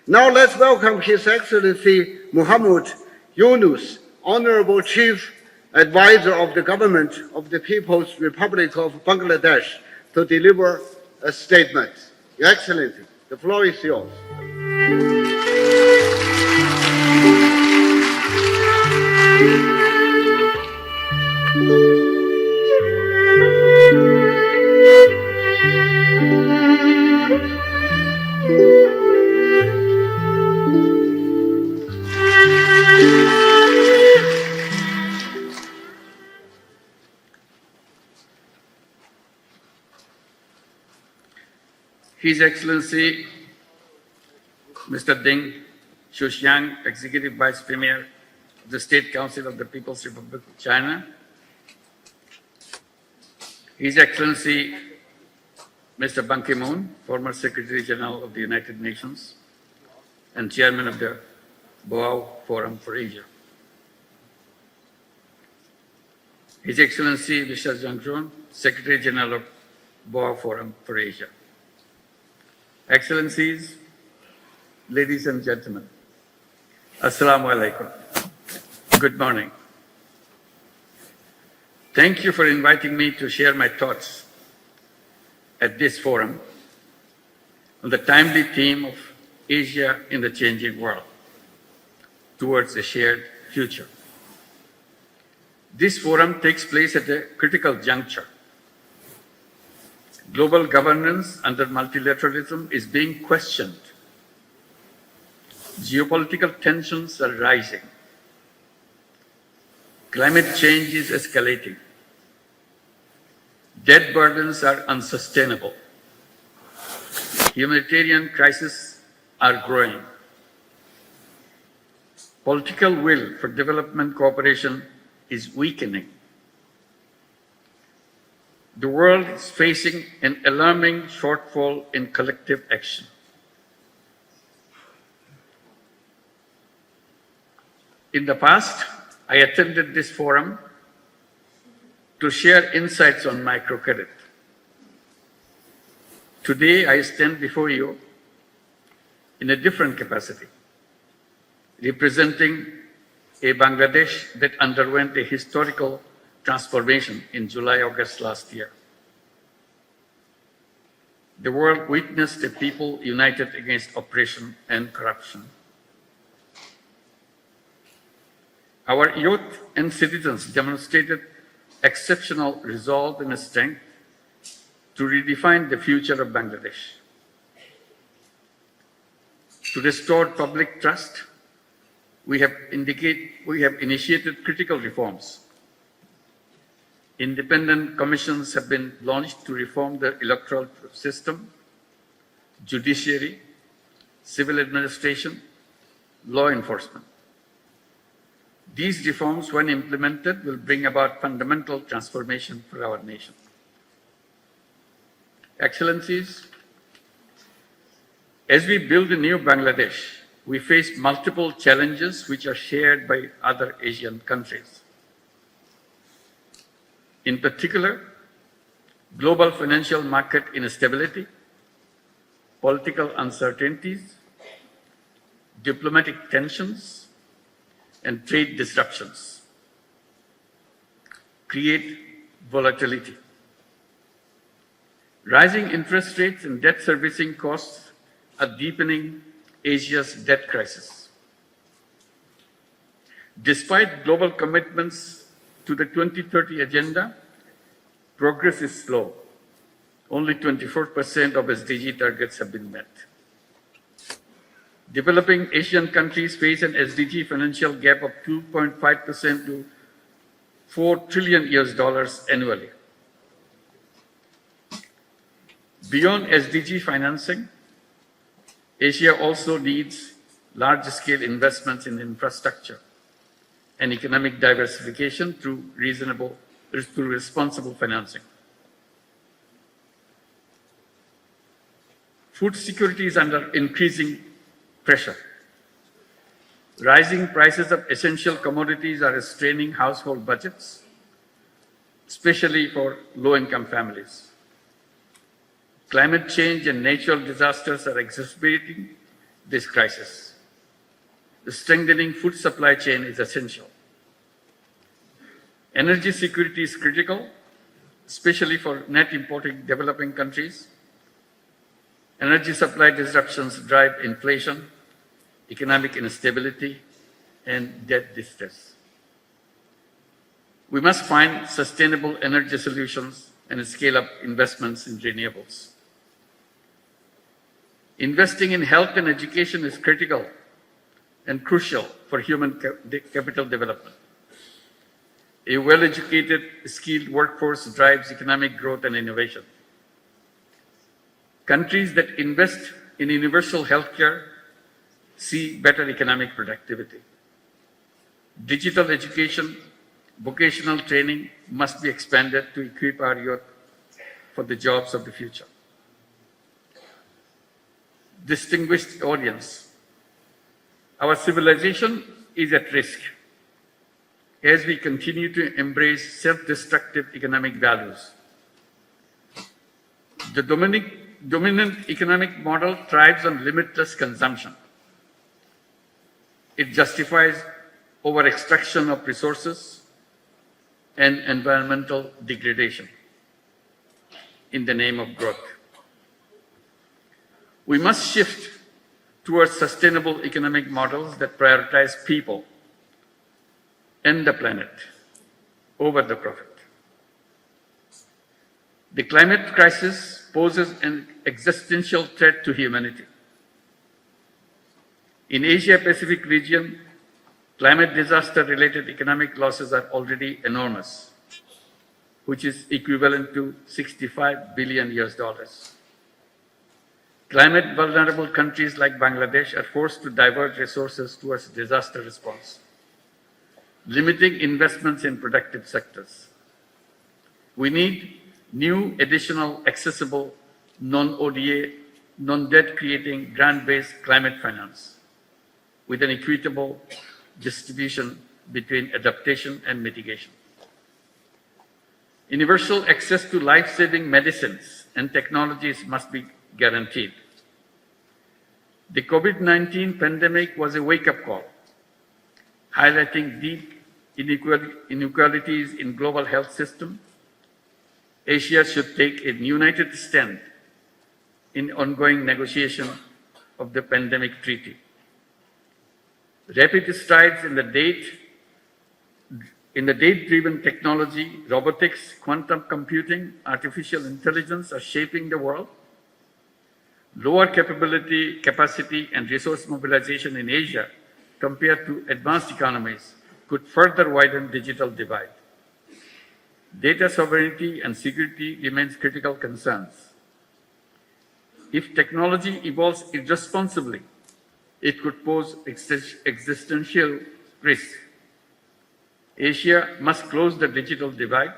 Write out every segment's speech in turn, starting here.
Now let's welcome His Excellency Muhammad Yunus, Honorable Chief Advisor of the Government of the People's Republic of Bangladesh, to deliver a statement. Your Excellency, the floor is yours. His Excellency Mr. Deng Xuxiang, Executive Vice Premier of the State Council of the People's Republic of China, His Excellency Mr. Ban Ki-moon, former Secretary General of the United Nations and Chairman of the BOAO Forum for Asia, His Excellency Mr. Zhang Zhong, Secretary General of BOAO Forum for Asia, Excellencies, ladies and gentlemen, Assalamu alaikum. Good morning. Thank you for inviting me to share my thoughts at this forum on the timely theme of Asia in the changing world towards a shared future. This forum takes place at a critical juncture. Global governance under multilateralism is being questioned. Geopolitical tensions are rising. Climate change is escalating. Debt burdens are unsustainable. Humanitarian crises are growing. Political will for development cooperation is weakening. The world is facing an alarming shortfall in collective action. In the past, I attended this forum to share insights on microcredit. Today, I stand before you in a different capacity, representing a Bangladesh that underwent a historical transformation in July-August last year. The world witnessed a people united against oppression and corruption. Our youth and citizens demonstrated exceptional resolve and strength to redefine the future of Bangladesh. To restore public trust, we have initiated critical reforms. Independent commissions have been launched to reform the electoral system, judiciary, civil administration, law enforcement. These reforms, when implemented, will bring about fundamental transformation for our nation. Excellencies, as we build a new Bangladesh, we face multiple challenges which are shared by other Asian countries. In particular, global financial market instability, political uncertainties, diplomatic tensions, and trade disruptions create volatility. Rising interest rates and debt servicing costs are deepening Asia's debt crisis. Despite global commitments to the 2030 agenda, progress is slow. Only 24% of SDG targets have been met. Developing Asian countries face an SDG financial gap of 2.5% to $4 trillion annually. Beyond SDG financing, Asia also needs large-scale investments in infrastructure and economic diversification through responsible financing. Food security is under increasing pressure. Rising prices of essential commodities are straining household budgets, especially for low-income families. Climate change and natural disasters are exacerbating this crisis. The strengthening food supply chain is essential. Energy security is critical, especially for net importing developing countries. Energy supply disruptions drive inflation, economic instability, and debt distress. We must find sustainable energy solutions and scale up investments in renewables. Investing in health and education is critical and crucial for human capital development. A well-educated, skilled workforce drives economic growth and innovation. Countries that invest in universal healthcare see better economic productivity. Digital education, vocational training must be expanded to equip our youth for the jobs of the future. Distinguished audience, our civilization is at risk as we continue to embrace self-destructive economic values. The dominant economic model thrives on limitless consumption. It justifies over-extraction of resources and environmental degradation in the name of growth. We must shift towards sustainable economic models that prioritize people and the planet over the profit. The climate crisis poses an existential threat to humanity. In Asia-Pacific region, climate disaster-related economic losses are already enormous, which is equivalent to $65 billion. Climate vulnerable countries like Bangladesh are forced to divert resources towards disaster response, limiting investments in productive sectors. We need new, additional, accessible, non-ODA, non-debt creating grant-based climate finance with an equitable distribution between adaptation and mitigation. Universal access to life-saving medicines and technologies must be guaranteed. The COVID-19 pandemic was a wake-up call, highlighting deep inequalities in global health system. Asia should take a united stand in ongoing negotiation of the pandemic treaty. Rapid strides in the data-driven technology, robotics, quantum computing, artificial intelligence are shaping the world. Lower capacity and resource mobilization in Asia compared to advanced economies could further widen digital divide. Data sovereignty and security remains critical concerns. If technology evolves irresponsibly, it could pose existential risk. Asia must close the digital divide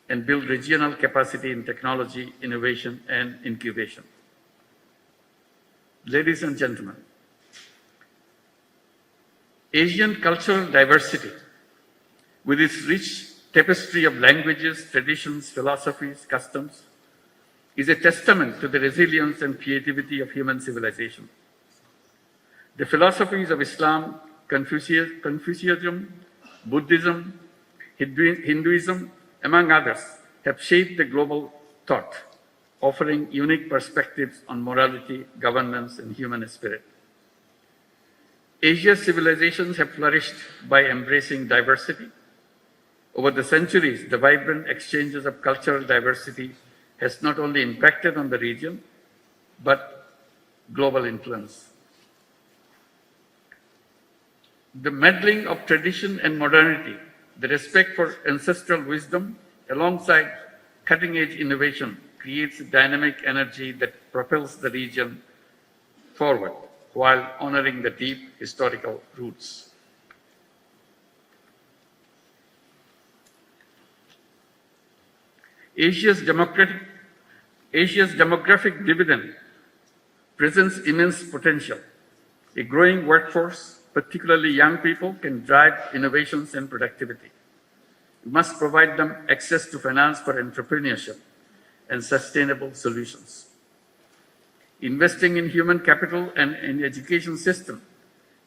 and build regional capacity in technology, innovation, and incubation. Ladies and gentlemen, Asian cultural diversity, with its rich tapestry of languages, traditions, philosophies, customs, is a testament to the resilience and creativity of human civilization. The philosophies of Islam, Confucianism, Buddhism, Hinduism, among others, have shaped the global thought, offering unique perspectives on morality, governance, and human spirit. Asia's civilizations have flourished by embracing diversity. Over the centuries, the vibrant exchanges of cultural diversity has not only impacted on the region, but global influence. The melding of tradition and modernity, the respect for ancestral wisdom, alongside cutting-edge innovation, creates a dynamic energy that propels the region forward while honoring the deep historical roots. Asia's demographic dividend presents immense potential. A growing workforce, particularly young people, can drive innovations and productivity. We must provide them access to finance for entrepreneurship and sustainable solutions. investing in human capital and in education system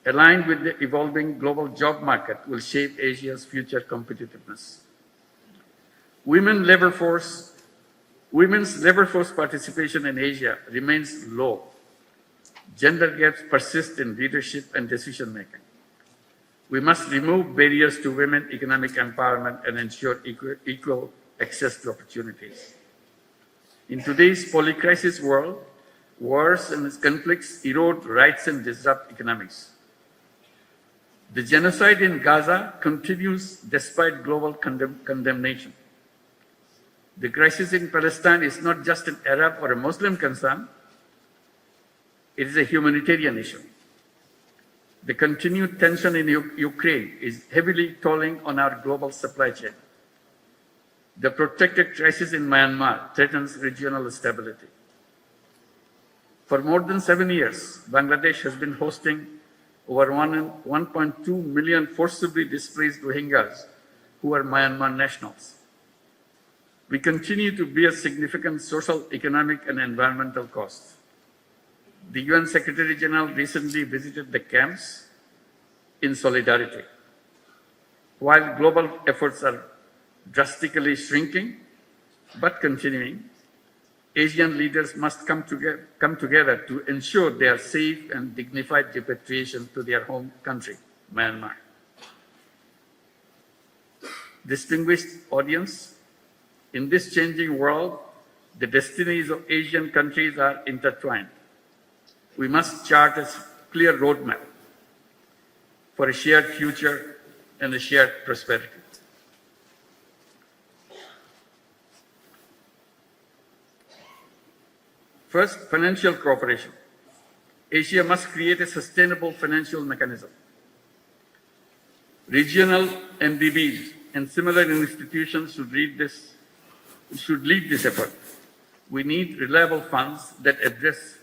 aligned with the evolving global job market will shape Asia's future competitiveness. Women's labor force participation in Asia remains low. Gender gaps persist in leadership and decision-making. We must remove barriers to women economic empowerment and ensure equal access to opportunities. In today's polycrisis world, wars and conflicts erode rights and disrupt economics. The genocide in Gaza continues despite global condemnation. The crisis in Palestine is not just an Arab or a Muslim concern, it is a humanitarian issue. The continued tension in Ukraine is heavily tolling on our global supply chain. The protracted crisis in Myanmar threatens regional stability. For more than 7 years, Bangladesh has been hosting over 1.2 million forcibly displaced Rohingyas who are Myanmar nationals. We continue to bear significant social, economic, and environmental costs. The UN Secretary General recently visited the camps in solidarity. While global efforts are drastically shrinking but continuing, Asian leaders must come together to ensure their safe and dignified repatriation to their home country, Myanmar. Distinguished audience, in this changing world, the destinies of Asian countries are intertwined. We must chart a clear roadmap for a shared future and a shared prosperity. First, financial cooperation. Asia must create a sustainable financial mechanism. Regional MDBs and similar institutions should lead this effort. We need reliable funds that address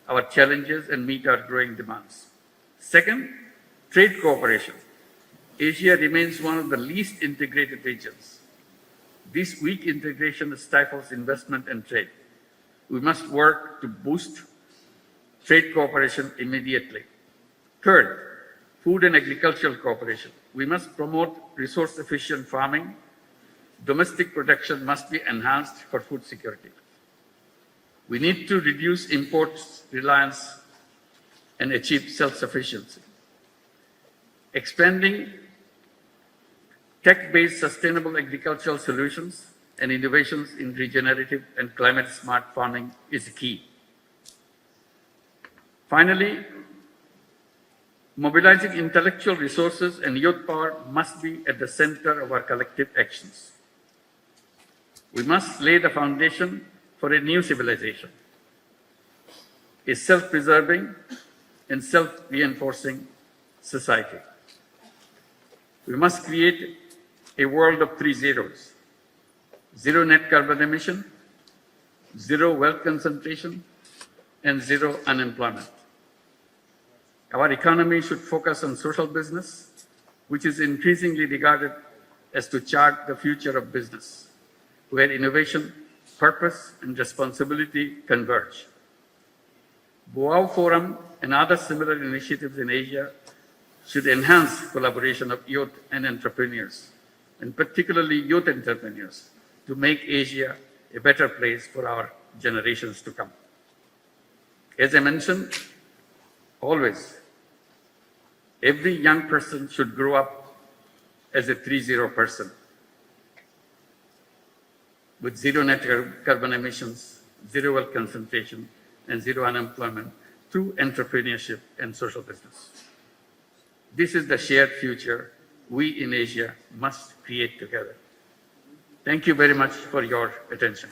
our challenges and meet our growing demands. Second, trade cooperation. Asia remains one of the least integrated regions. This weak integration stifles investment and trade. We must work to boost trade cooperation immediately. Third, food and agricultural cooperation. We must promote resource-efficient farming. Domestic production must be enhanced for food security. We need to reduce imports reliance and achieve self-sufficiency. Expanding tech-based sustainable agricultural solutions and innovations in regenerative and climate-smart farming is key. Finally, mobilizing intellectual resources and youth power must be at the center of our collective actions. We must lay the foundation for a new civilization, a self-preserving and self-reinforcing society. We must create a world of 3 zeros. Zero net carbon emission, zero wealth concentration, and zero unemployment. Our economy should focus on social business, which is increasingly regarded as to chart the future of business, where innovation, purpose, and responsibility converge. BOAO Forum and other similar initiatives in Asia should enhance collaboration of youth and entrepreneurs, and particularly youth entrepreneurs, to make Asia a better place for our generations to come. As I mentioned, always, every young person should grow up as a 3-0 person with zero net carbon emissions, zero wealth concentration, and zero unemployment through entrepreneurship and social business. This is the shared future we in Asia must create together. Thank you very much for your attention.